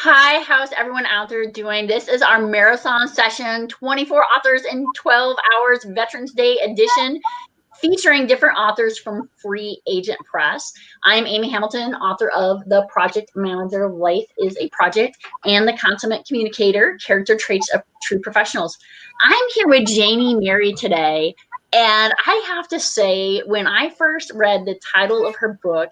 Hi, how's everyone out there doing? This is our marathon session, 24 authors in 12 hours, Veterans Day edition, featuring different authors from Free Agent Press. I'm Amy Hamilton, author of The Project Manager, Life is a Project, and The Consummate Communicator, Character Traits of True Professionals. I'm here with Janey Mary today, and I have to say, when I first read the title of her book,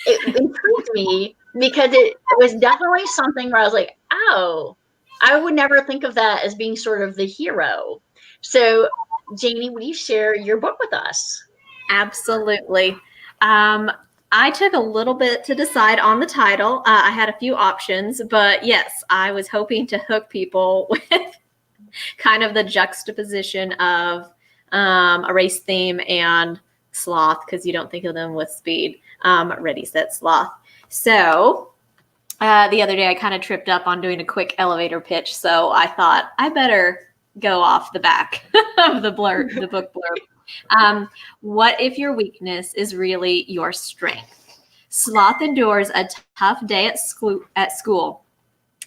it intrigued me because it was definitely something where I was like, oh, I would never think of that as being sort of the hero. So, Janey, will you share your book with us? Absolutely. I took a little bit to decide on the title. I had a few options, but yes, I was hoping to hook people with kind of the juxtaposition of a race theme and sloth, because you don't think of them with speed. Ready, set, sloth. So the other day I kind of tripped up on doing a quick elevator pitch, so I thought I better go off the back of the book blurb. What if your weakness is really your strength? Sloth endures a tough day at school.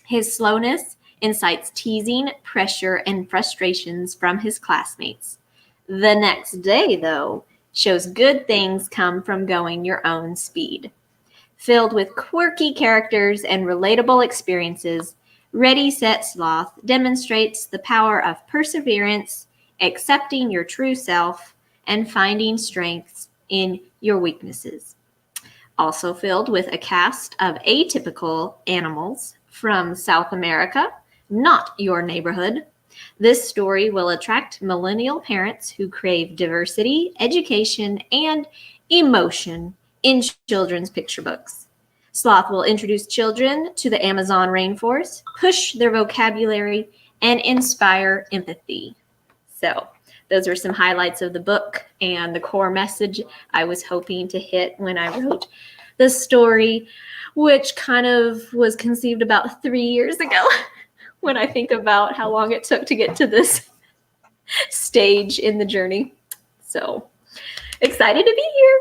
His slowness incites teasing, pressure, and frustrations from his classmates. The next day, though, shows good things come from going your own speed. Filled with quirky characters and relatable experiences, Ready, Set, Sloth demonstrates the power of perseverance, accepting your true self, and finding strengths in your weaknesses. Also filled with a cast of atypical animals from South America, not your neighborhood. This story will attract millennial parents who crave diversity, education, and emotion in children's picture books. Sloth will introduce children to the Amazon rainforest, push their vocabulary, and inspire empathy. So, those are some highlights of the book and the core message I was hoping to hit when I wrote the story, which kind of was conceived about 3 years ago when I think about how long it took to get to this stage in the journey. So excited to be here.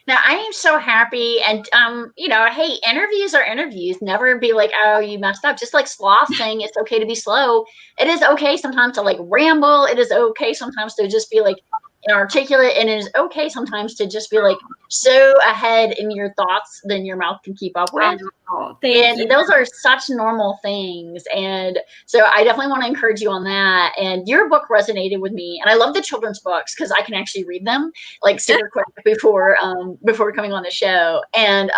Now, I am so happy. And, hey, interviews are interviews. Never be like, oh, you messed up. Just like Sloth saying it's okay to be slow. It is okay sometimes to like ramble. It is okay sometimes to just be like inarticulate. And it is okay sometimes to just be like so ahead in your thoughts than your mouth can keep up with. Oh, thank you. Those are such normal things. And so I definitely want to encourage you on that. And your book resonated with me. And I love the children's books because I can actually read them like super quick before coming on the show. And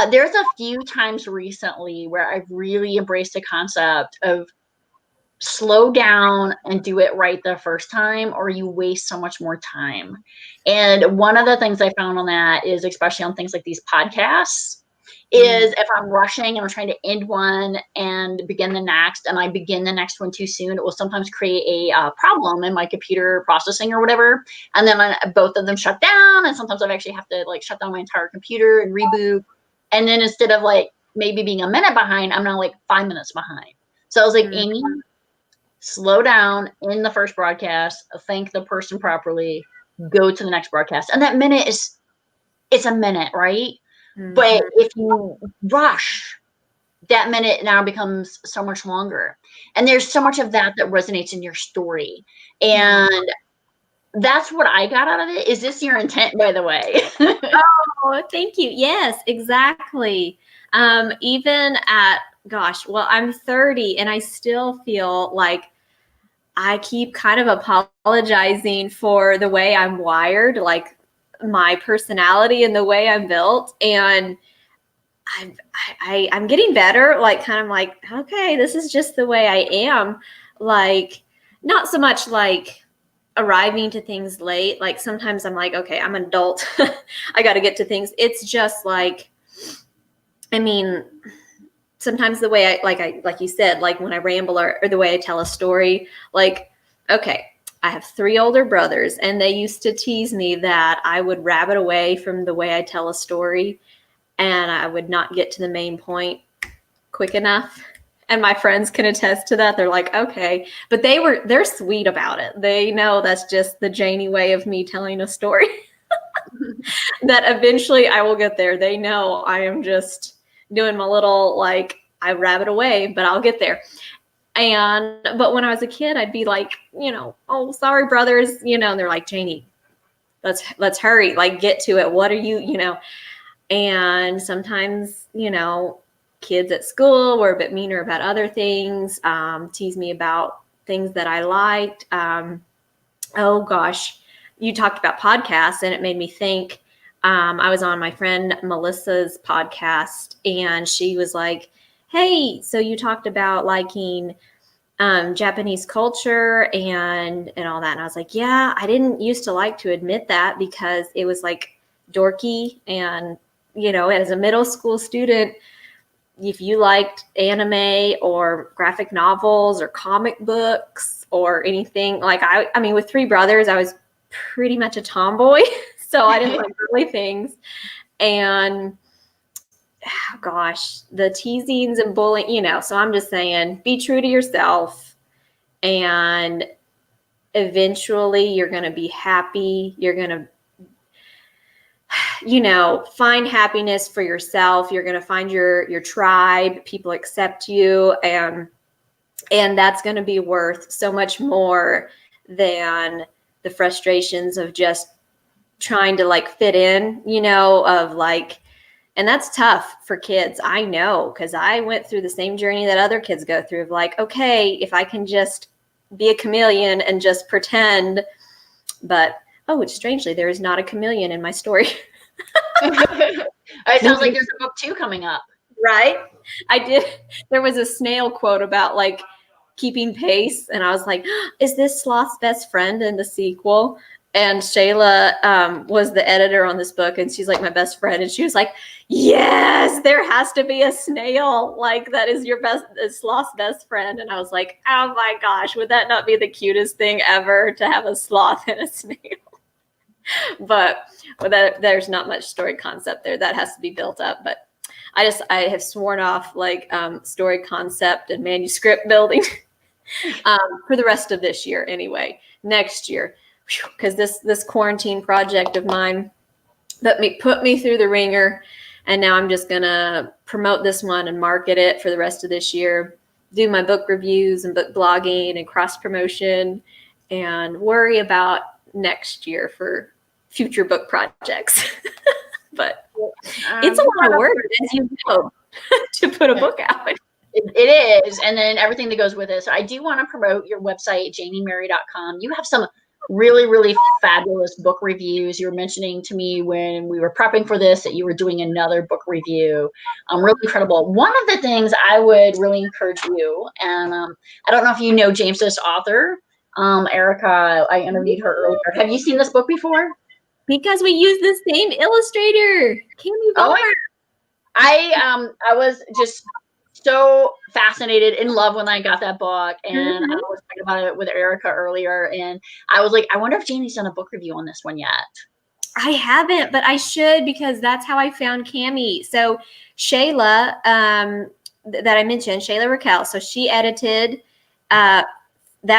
there's a few times recently where I've really embraced the concept of slow down and do it right the first time, or you waste so much more time. And one of the things I found on that is, especially on things like these podcasts, is if I'm rushing and I'm trying to end one and begin the next, and I begin the next one too soon, it will sometimes create a problem in my computer processing or whatever. And then both of them shut down. And sometimes I actually have to like shut down my entire computer and reboot. And then instead of like maybe being a minute behind, I'm now like 5 minutes behind. So I was like, Amy, slow down in the first broadcast, thank the person properly, go to the next broadcast. And that minute it's a minute, right? But if you rush, that minute now becomes so much longer. And there's so much of that resonates in your story. And that's what I got out of it. Is this your intent, by the way? Oh, thank you. Yes, exactly. Even at, I'm 30 and I still feel like I keep kind of apologizing for the way I'm wired, like my personality and the way I'm built. And I'm getting better, like kind of like, okay, this is just the way I am. Like, not so much like arriving to things late. Like sometimes I'm like, okay, I'm an adult. I got to get to things. It's just like, I mean, sometimes the way like you said, like when I ramble or the way I tell a story, like, okay, I have 3 older brothers and they used to tease me that I would rabbit away from the way I tell a story and I would not get to the main point quick enough. And my friends can attest to that. They're like, okay, but they're sweet about it. They know that's just the Janey way of me telling a story. That eventually I will get there. They know I am just doing my little, like, I rabbit away, but I'll get there. But when I was a kid, I'd be like, oh, sorry, brothers, and they're like, Janey, let's hurry, like, get to it. What are you, and sometimes, kids at school were a bit meaner about other things, tease me about things that I liked. Oh gosh, you talked about podcasts and it made me think, I was on my friend Melissa's podcast and she was like, hey, so you talked about liking Japanese culture and all that. And I was like, yeah, I didn't used to like to admit that because it was like dorky. And, as a middle school student, if you liked anime or graphic novels or comic books or anything, like I mean, with three brothers, I was pretty much a tomboy. So I didn't like girly things. And gosh, the teasings and bullying, so I'm just saying, be true to yourself and eventually you're going to be happy. You're going to, find happiness for yourself. You're going to find your tribe. People accept you. And that's going to be worth so much more than the frustrations of just trying to like fit in, of like, and that's tough for kids. I know, because I went through the same journey that other kids go through of like, okay, if I can just be a chameleon and just pretend, but strangely, there is not a chameleon in my story. It sounds like there's a book 2 coming up. Right? I did. There was a snail quote about like keeping pace. And I was like, is this Sloth's best friend in the sequel? And Shayla was the editor on this book. And she's like my best friend. And she was like, yes, there has to be a snail. Like that is your Sloth's best friend. And I was like, oh my gosh, would that not be the cutest thing ever to have a sloth and a snail? But there's not much story concept there. That has to be built up. But I have sworn off like story concept and manuscript building for the rest of this year anyway. Next year, because this quarantine project of mine put me through the ringer, and now I'm just gonna promote this one and market it for the rest of this year, do my book reviews and book blogging and cross promotion, and worry about next year for future book projects. But it's a lot of work, as you know, to put a book out. It is. And then everything that goes with it. So I do want to promote your website, janeymary.com. You have some really, really fabulous book reviews. You were mentioning to me when we were prepping for this that you were doing another book review. Really incredible. One of the things I would really encourage you, and I don't know if you know James's author, Erica. I interviewed her earlier. Have you seen this book before? Because we use the same illustrator. I was just so fascinated, in love when I got that book, and I was talking about it with Erica earlier, and I was like, I wonder if Janey's done a book review on this one yet. I haven't, but I should, because that's how I found Cammie. So Shayla, that I mentioned, Shayla Raquel, so she edited that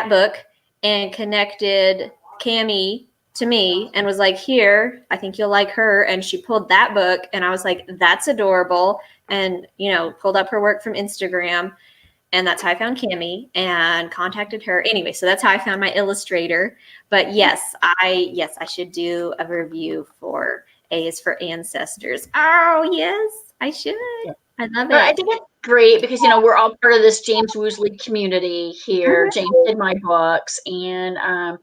book and connected Cammie to me and was like, here, I think you'll like her. And she pulled that book and I was like, that's adorable. And, pulled up her work from Instagram. And that's how I found Cammie and contacted her. Anyway, so that's how I found my illustrator. But yes, I should do a review for A is for Ancestors. Oh, yes, I should. I love it. I think it's great because, we're all part of this James Woosley community here. James did my books, and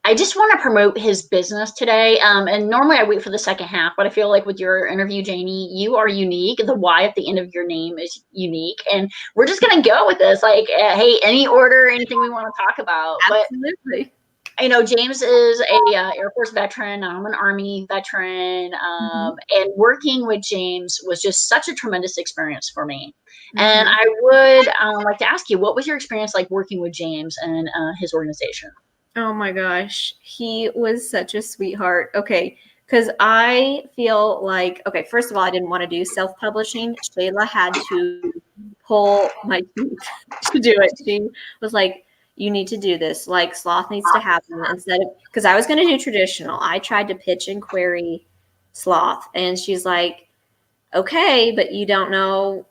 I just want to promote his business today. And normally I wait for the second half, but I feel like with your interview, Janey, you are unique. The Y at the end of your name is unique. And we're just going to go with this. Like, hey, any order, anything we want to talk about. Absolutely. But, James is a Air Force veteran. I'm an Army veteran. And working with James was just such a tremendous experience for me. And I would like to ask you, what was your experience like working with James and his organization? Oh my gosh, he was such a sweetheart. Okay, because I feel like, okay, first of all, I didn't want to do self-publishing. Shayla had to pull my teeth to do it. She was like, you need to do this. Like, Sloth needs to happen instead of, because I was going to do traditional. I tried to pitch and query Sloth, and she's like, okay, but you don't know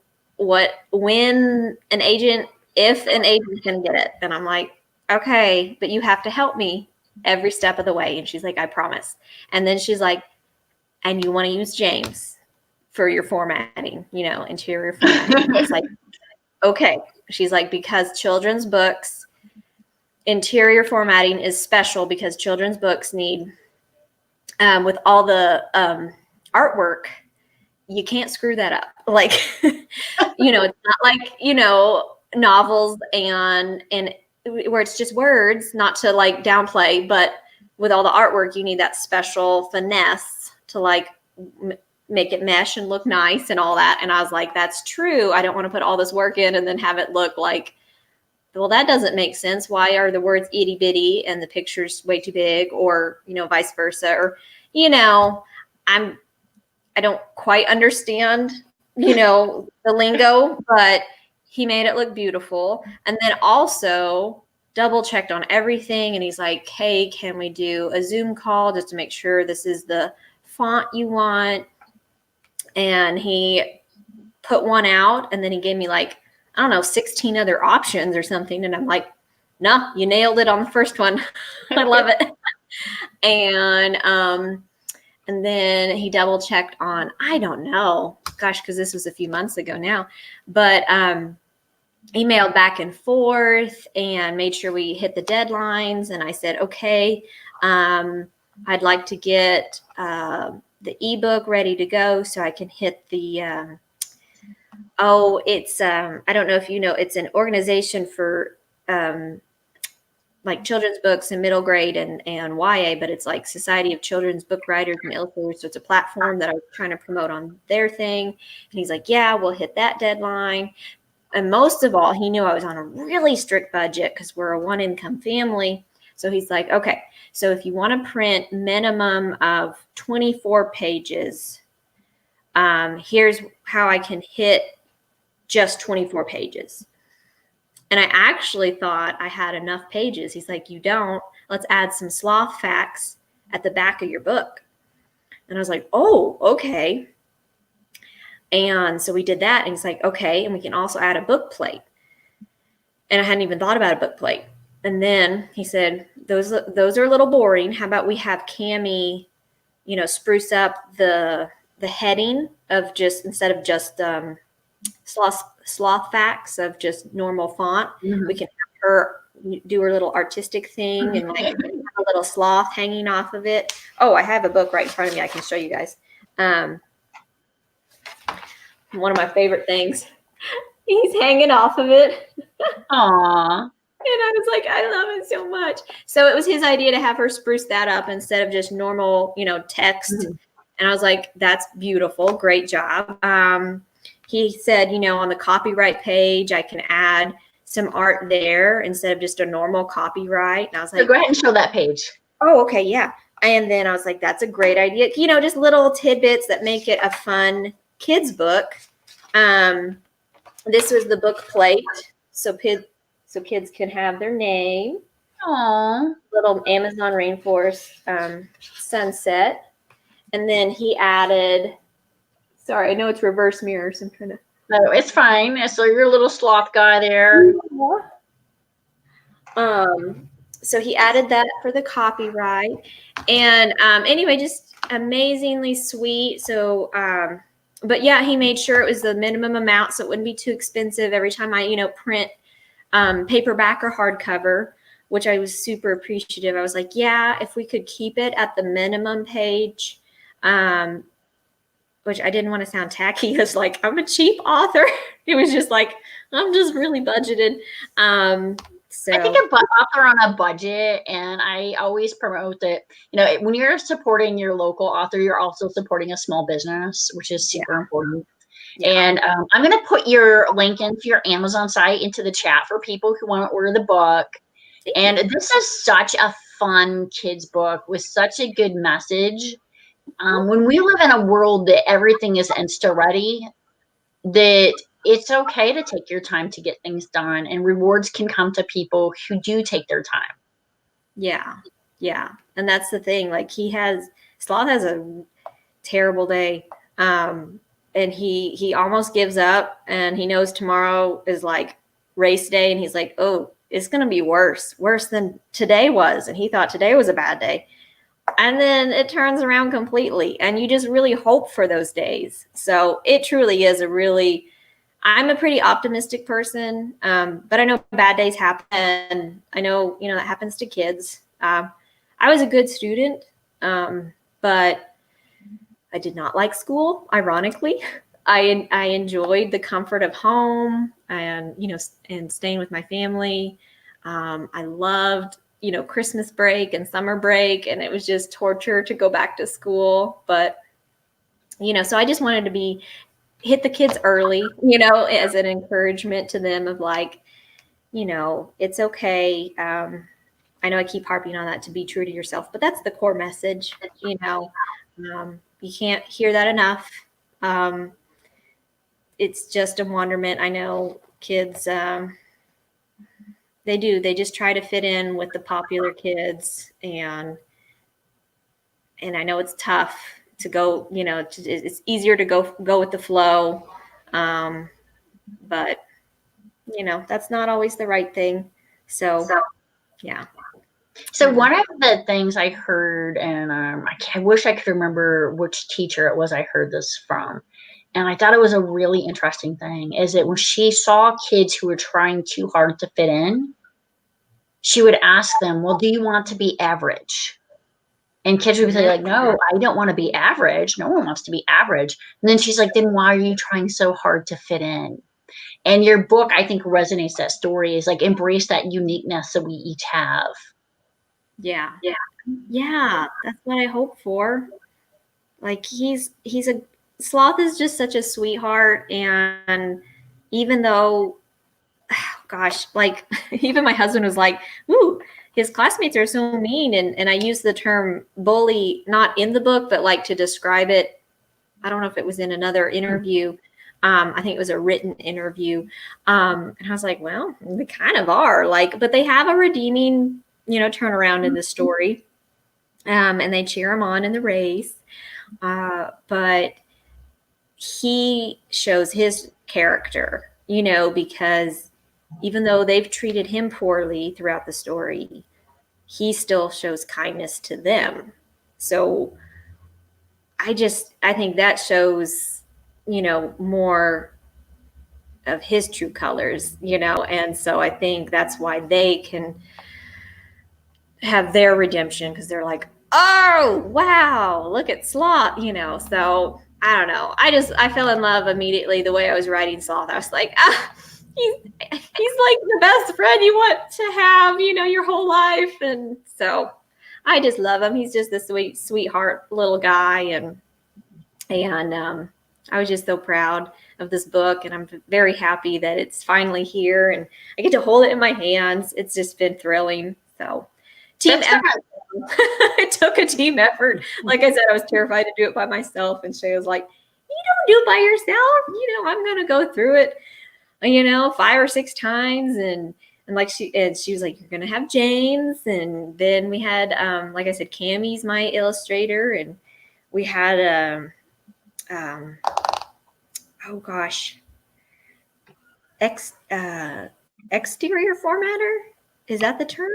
if an agent can get it. And I'm like, okay, but you have to help me every step of the way. And she's like, I promise. And then she's like, and you want to use James for your formatting, interior formatting. And I was like, okay. She's like, because children's books, interior formatting is special because children's books need, with all the artwork, you can't screw that up. Like, it's not like, novels and where it's just words, not to like downplay, but with all the artwork, you need that special finesse to like make it mesh and look nice and all that. And I was like, that's true. I don't want to put all this work in and then have it look like, well, that doesn't make sense. Why are the words itty bitty and the pictures way too big, or, vice versa? Or, I don't quite understand, the lingo, but he made it look beautiful. And then also double checked on everything. And he's like, hey, can we do a Zoom call just to make sure this is the font you want? And he put one out, and then he gave me like, I don't know, 16 other options or something. And I'm like, no, you nailed it on the first one. I love it. And then he double checked on, I don't know, gosh, because this was a few months ago now, but emailed back and forth and made sure we hit the deadlines. And I said, okay, I'd like to get the ebook ready to go so I can hit the, I don't know if it's an organization for like children's books in middle grade and YA, but it's like Society of Children's Book Writers and Illustrators. So it's a platform that I was trying to promote on their thing. And he's like, yeah, we'll hit that deadline. And most of all, he knew I was on a really strict budget because we're a one income family. So he's like, okay, so if you want to print minimum of 24 pages, here's how I can hit just 24 pages. And I actually thought I had enough pages. He's like, you don't. Let's add some sloth facts at the back of your book. And I was like, oh, okay. And so we did that. And he's like, okay. And we can also add a book plate. And I hadn't even thought about a book plate. And then he said, those are a little boring. How about we have Cammie, spruce up the heading of just, instead of just sloth facts of just normal font. Mm-hmm. We can have her do her little artistic thing and like a little sloth hanging off of it. Oh, I have a book right in front of me. I can show you guys. One of my favorite things. He's hanging off of it. Aww. And I was like, I love it so much. So it was his idea to have her spruce that up instead of just normal, text. Mm-hmm. And I was like, that's beautiful. Great job. He said, on the copyright page, I can add some art there instead of just a normal copyright. And I was like, so go ahead and show that page. Oh, okay. Yeah. And then I was like, that's a great idea. Just little tidbits that make it a fun kids book. This was the book plate. So kids can have their name. Aww. Little Amazon rainforest sunset. And then he added, sorry, I know it's reverse mirrors. I'm trying to. No, it's fine. So you're a little sloth guy there. So he added that for the copyright. And anyway, just amazingly sweet. So, but yeah, he made sure it was the minimum amount so it wouldn't be too expensive every time I, print paperback or hardcover, which I was super appreciative. I was like, yeah, if we could keep it at the minimum page, which I didn't want to sound tacky. It was like, I'm a cheap author. It was just like, I'm just really budgeted. So I think an author on a budget, and I always promote that, when you're supporting your local author, you're also supporting a small business, which is super important. Yeah. And I'm going to put your link into your Amazon site into the chat for people who want to order the book. And this is such a fun kids book with such a good message. When we live in a world that everything is Insta ready, that it's okay to take your time to get things done, and rewards can come to people who do take their time. Yeah. Yeah. And that's the thing. Like Sloth has a terrible day. and he almost gives up, and he knows tomorrow is like race day, and he's like, oh, it's going to be worse than today was. And he thought today was a bad day. And then it turns around completely, and you just really hope for those days. So it truly is I'm a pretty optimistic person, but I know bad days happen. I know, that happens to kids. I was a good student, but I did not like school, ironically. I enjoyed the comfort of home and, and staying with my family. I loved, Christmas break and summer break, and it was just torture to go back to school. But, so I just wanted to hit the kids early, as an encouragement to them of like, it's okay. I know I keep harping on that, to be true to yourself, but that's the core message. You can't hear that enough. It's just a wonderment. I know kids, they just try to fit in with the popular kids, and I know it's tough to go, it's easier to go with the flow. But that's not always the right thing. So yeah. So one of the things I heard, and I wish I could remember which teacher it was I heard this from, and I thought it was a really interesting thing, is that when she saw kids who were trying too hard to fit in, she would ask them, well, do you want to be average? And kids would say, like, no, I don't want to be average. No one wants to be average. And then she's like, then why are you trying so hard to fit in? And your book, I think, resonates that story, is like, embrace that uniqueness that we each have. Yeah. That's what I hope for. Like Sloth is just such a sweetheart. And even though, gosh, like even my husband was like, ooh, his classmates are so mean. And I use the term bully, not in the book, but like to describe it. I don't know if it was in another interview. I think it was a written interview. And I was like, well, they kind of are, like, but they have a redeeming, turnaround in the story. And they cheer him on in the race. But he shows his character, because even though they've treated him poorly throughout the story, he still shows kindness to them. So I think that shows, more of his true colors, and so I think that's why they can have their redemption, because they're like, oh, wow, look at Sloth, so I don't know. I fell in love immediately the way I was writing Sloth. I was like, he's like the best friend you want to have, your whole life. And so I just love him. He's just the sweetheart little guy. And I was just so proud of this book, and I'm very happy that it's finally here and I get to hold it in my hands. It's just been thrilling. So team effort. It took a team effort. Like I said, I was terrified to do it by myself. And Shay was like, you don't do it by yourself. I'm going to go through it, 5 or 6 times. And like she was like, you're going to have James. And then we had, like I said, Cammie's my illustrator. And we had, oh gosh, exterior formatter. Is that the term?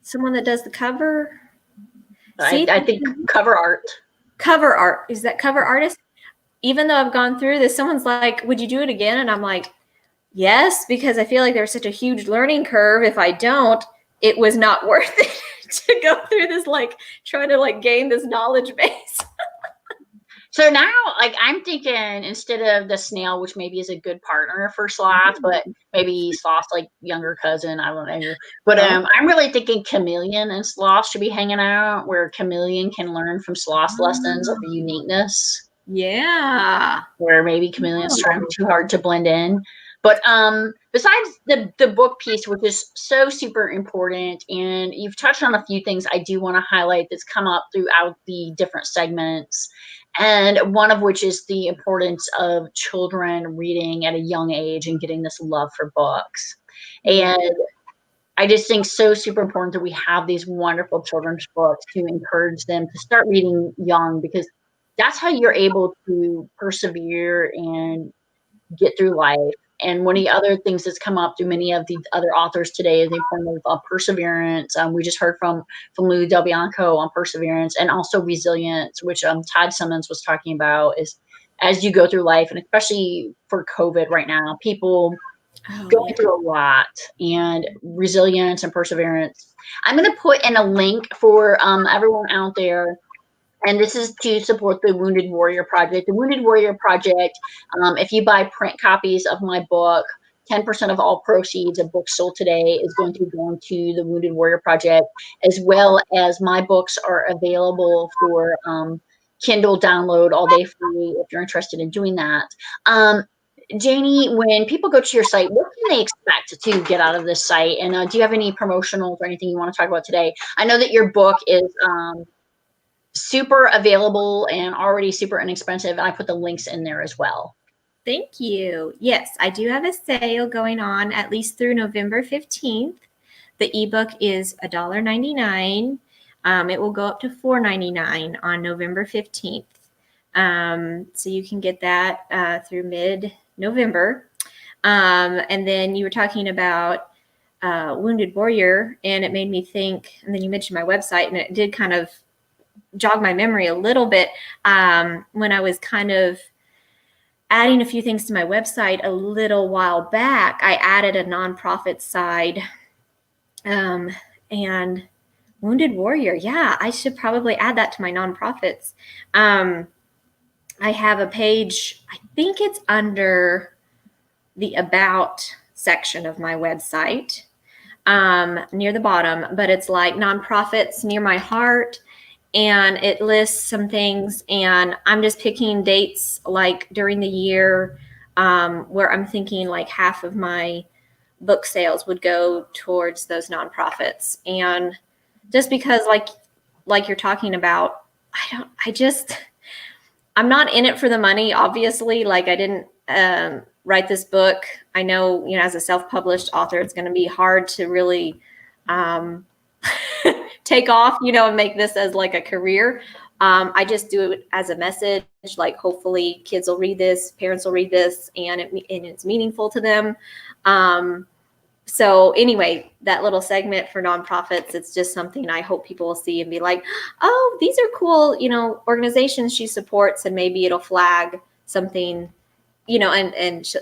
Someone that does the cover. I think cover art. Cover art. Is that cover artist? Even though I've gone through this, someone's like, would you do it again? And I'm like, yes, because I feel like there's such a huge learning curve. If I don't, it was not worth it to go through this, like trying to like gain this knowledge base. So now, like, I'm thinking, instead of the snail, which maybe is a good partner for Sloth, but maybe Sloth's like younger cousin, I don't know. But I'm really thinking Chameleon and Sloth should be hanging out, where Chameleon can learn from Sloth's lessons of uniqueness. Yeah. Where maybe Chameleon's trying too hard to blend in. But besides the book piece, which is so super important, and you've touched on a few things I do want to highlight that's come up throughout the different segments, and one of which is the importance of children reading at a young age and getting this love for books. And I just think so super important that we have these wonderful children's books to encourage them to start reading young, because that's how you're able to persevere and get through life. And one of the other things that's come up through many of the other authors today is the importance of perseverance. We just heard from Lou Del Bianco on perseverance, and also resilience, which Todd Simmons was talking about, is as you go through life, and especially for COVID right now, people going through a lot, and resilience and perseverance. I'm going to put in a link for everyone out there, and this is to support the Wounded Warrior Project. The Wounded Warrior Project, if you buy print copies of my book, 10% of all proceeds of books sold today is going to be going to the Wounded Warrior Project, as well as my books are available for Kindle download all day free if you're interested in doing that. Janey, when people go to your site, what can they expect to get out of this site? And do you have any promotionals or anything you want to talk about today? I know that your book is super available and already super inexpensive, and I put the links in there as well. Thank you. Yes, I do have a sale going on at least through November 15th. The ebook is $1.99. It will go up to $4.99 on November 15th. So you can get that through mid-November. And then you were talking about Wounded Warrior, and it made me think, and then you mentioned my website, and it did kind of jog my memory a little bit when I was kind of adding a few things to my website a little while back. I added a nonprofit side, and Wounded Warrior. Yeah, I should probably add that to my nonprofits. I have a page, I think it's under the About section of my website, near the bottom, but it's like nonprofits near my heart. And it lists some things, and I'm just picking dates like during the year where I'm thinking like half of my book sales would go towards those nonprofits. And just because like you're talking about, I'm not in it for the money, obviously. Like I didn't write this book. I know, as a self-published author, it's going to be hard to really take off, and make this as like a career. I just do it as a message, like hopefully kids will read this, parents will read this, and it's meaningful to them. So anyway, that little segment for nonprofits, it's just something I hope people will see and be like, oh, these are cool, organizations she supports, and maybe it'll flag something, and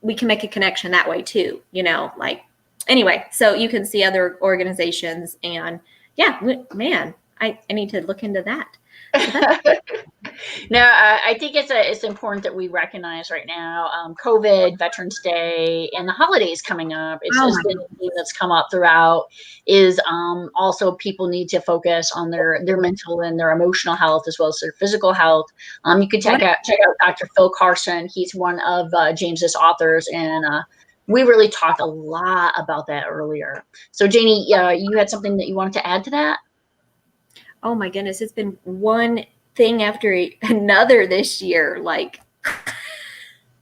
we can make a connection that way too, Anyway, so you can see other organizations, and yeah, man, I need to look into that. No, I think it's important that we recognize right now, COVID, Veterans Day, and the holidays coming up. It's been a theme that's come up throughout. Is also people need to focus on their mental and their emotional health as well as their physical health. You can check out Dr. Phil Carson. He's one of James's authors, and we really talked a lot about that earlier. So, Janey, you had something that you wanted to add to that? Oh my goodness, it's been one thing after another this year. Like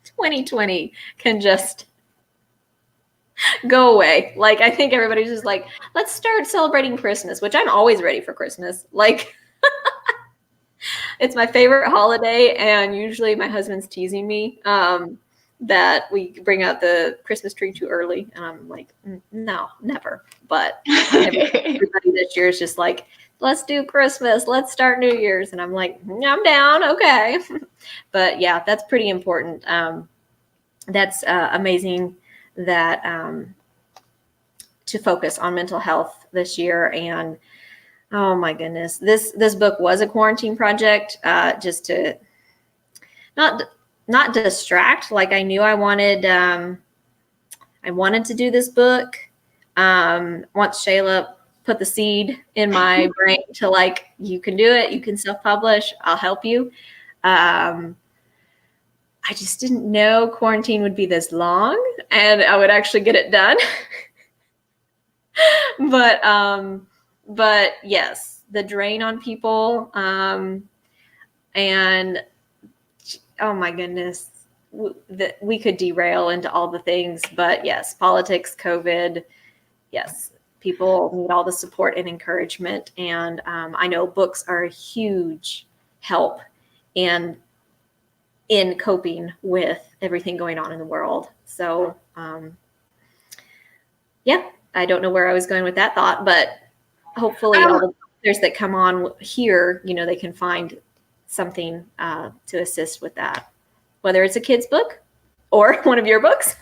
2020 can just go away. Like I think everybody's just like, let's start celebrating Christmas, which I'm always ready for Christmas. Like it's my favorite holiday, and usually my husband's teasing me that we bring out the Christmas tree too early. And I'm like, no, never. But everybody this year is just like, let's do Christmas. Let's start New Year's. And I'm like, I'm down. Okay. But yeah, that's pretty important. That's amazing that to focus on mental health this year. And oh my goodness, this book was a quarantine project, just to not distract. Like I knew I wanted to do this book. Once Shayla put the seed in my brain to like, you can do it. You can self-publish. I'll help you. I just didn't know quarantine would be this long and I would actually get it done. But yes, the drain on people, and oh my goodness, we could derail into all the things, but yes, politics, COVID, yes, people need all the support and encouragement. And I know books are a huge help and in coping with everything going on in the world. So, yeah, I don't know where I was going with that thought, but hopefully all the doctors that come on here, they can find something to assist with that, whether it's a kid's book or one of your books.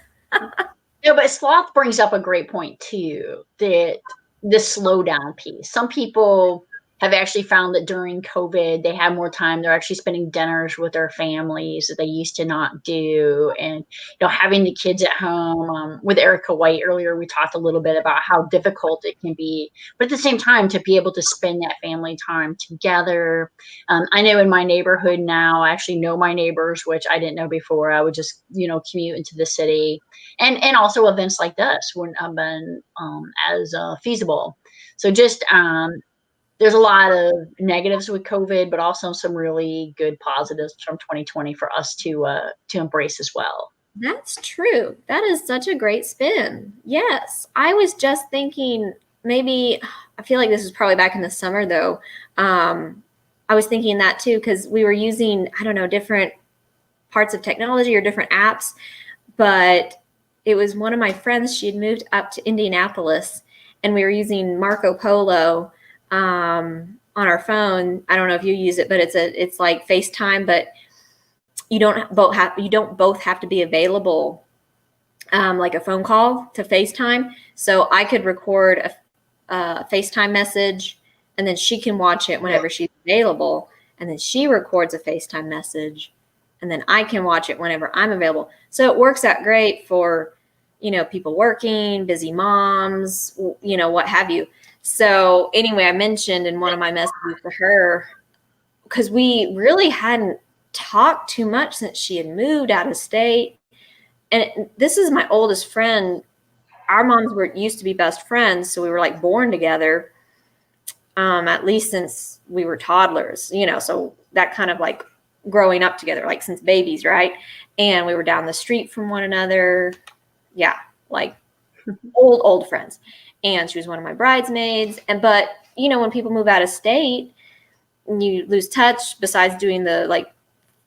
No, but sloth brings up a great point too, that the slowdown piece. Some people have actually found that during COVID, they have more time. They're actually spending dinners with their families that they used to not do. And, having the kids at home. With Erica White earlier, we talked a little bit about how difficult it can be. But at the same time, to be able to spend that family time together. I know in my neighborhood now, I actually know my neighbors, which I didn't know before. I would just, commute into the city. And also events like this wouldn't have been as feasible. So just there's a lot of negatives with COVID, but also some really good positives from 2020 for us to embrace as well. That's true. That is such a great spin. Yes. I was just thinking maybe, I feel like this is probably back in the summer though. I was thinking that too, because we were using, I don't know, different parts of technology or different apps, but it was one of my friends. She had moved up to Indianapolis and we were using Marco Polo on our phone. I don't know if you use it, but it's like FaceTime, but you don't both have to be available like a phone call to FaceTime. So I could record a FaceTime message and then she can watch it whenever she's available. And then she records a FaceTime message and then I can watch it whenever I'm available. So it works out great for, people working, busy moms, what have you. So anyway, I mentioned in one of my messages to her, because we really hadn't talked too much since she had moved out of state. And this is my oldest friend. Our moms used to be best friends. So we were like born together, at least since we were toddlers, so that kind of like growing up together, like since babies. Right. And we were down the street from one another. Yeah. Like old friends. And she was one of my bridesmaids. But when people move out of state, you lose touch besides doing the like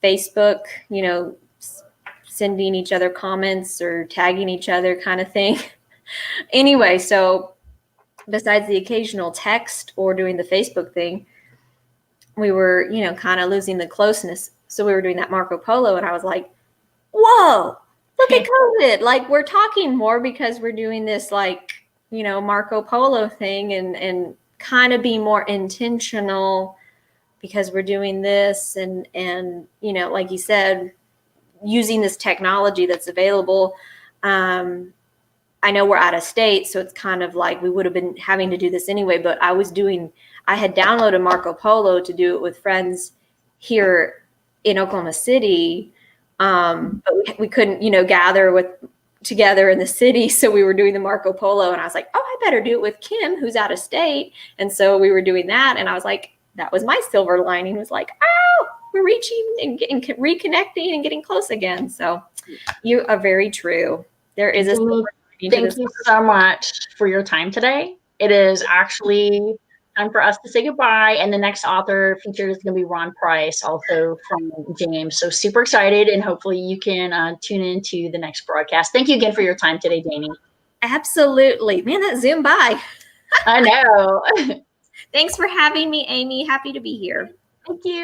Facebook, sending each other comments or tagging each other kind of thing. Anyway, so besides the occasional text or doing the Facebook thing, we were, kind of losing the closeness. So we were doing that Marco Polo and I was like, whoa, look at COVID. Like we're talking more because we're doing this like, Marco Polo thing and kind of be more intentional because we're doing this and like you said, using this technology that's available. I know we're out of state, so it's kind of like we would have been having to do this anyway, but I had downloaded Marco Polo to do it with friends here in Oklahoma City. But we couldn't, gather together in the city. So we were doing the Marco Polo and I was like, oh, I better do it with Kim, who's out of state. And so we were doing that. And I was like, that was my silver lining, was like, oh, we're reaching and getting reconnecting and getting close again. So you are very true. There is a silver lining. Thank you so much for your time today. It is actually time for us to say goodbye. And the next author feature is going to be Ron Price, also from James. So super excited. And hopefully you can tune into the next broadcast. Thank you again for your time today, Janey. Absolutely. Man, that zoomed by. I know. Thanks for having me, Amy. Happy to be here. Thank you.